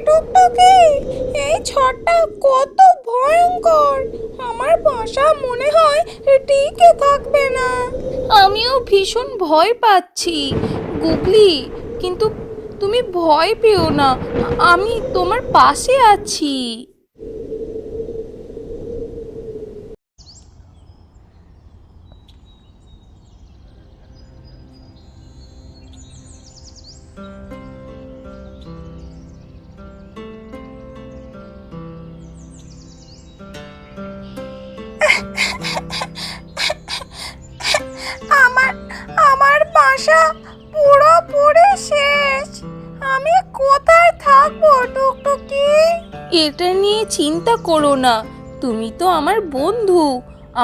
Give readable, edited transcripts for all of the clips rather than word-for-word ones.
টুকটুকি, এই ঝড়টা কত ভয়ঙ্কর। আমার বাসা মনে হয় টিকে থাকবে না। আমিও ভীষণ ভয় পাচ্ছি গুগলি, কিন্তু তুমি ভয় পেও না, আমি তোমার পাশে আছি। আমার আমার বাসা পুরোপুরি শেষ। আমি কোথায় থাকবো টুকটুকি? এটা নিয়ে চিন্তা করো না, তুমি তো আমার বন্ধু।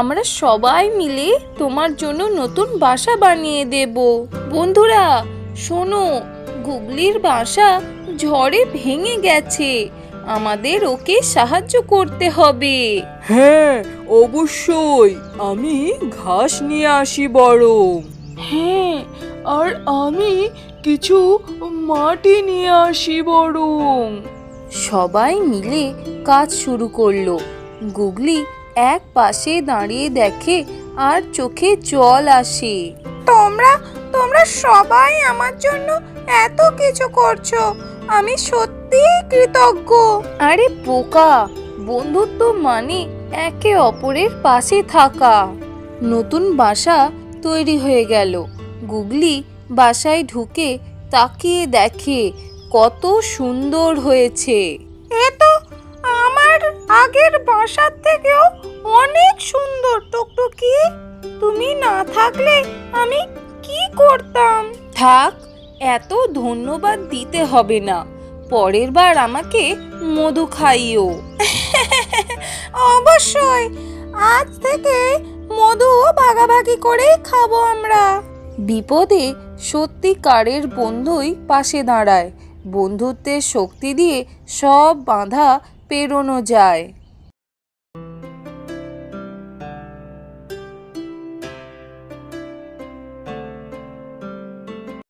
আমরা সবাই মিলে তোমার জন্য নতুন বাসা বানিয়ে দেব। বন্ধুরা শোনো, গুগলির বাসা ঝড়ে ভেঙে গেছে, আমাদের ওকে সাহায্য করতে হবে। হ্যাঁ, অবশ্যই। আমি ঘাস নিয়ে আসি বরং। হ্যাঁ, আর আমি কিছু মাটি নিয়ে আসি বরং। সবাই মিলে কাজ শুরু করলো। গুগলি এক পাশে দাঁড়িয়ে দেখে আর চোখে জল আসে। তোমরা তোমরা সবাই আমার জন্য এত কিছু করছো, আমি সত্যিই কৃতজ্ঞ। আরে বোকা, বন্ধুত্ব মানে একে অপরের পাশে থাকা। নতুন বাসা তৈরি হয়ে গেল। গুগলি বাসায় ঢুকে তাকিয়ে দেখে কত সুন্দর হয়েছে। এ তো আমার আগের বাসার থেকেও অনেক সুন্দর টুকটুকি। তুমি না থাকলে আমি কি করতাম? থাক, এত ধন্যবাদ দিতে হবে না। পরের বার আমাকে মধু খাইও। অবশ্যই, আজ থেকে মধু ভাগাভাগি করেই খাবো আমরা। বিপদে সত্যিকারের বন্ধুই পাশে দাঁড়ায়। বন্ধুত্বের শক্তি দিয়ে সব বাধা পেরোনো যায়।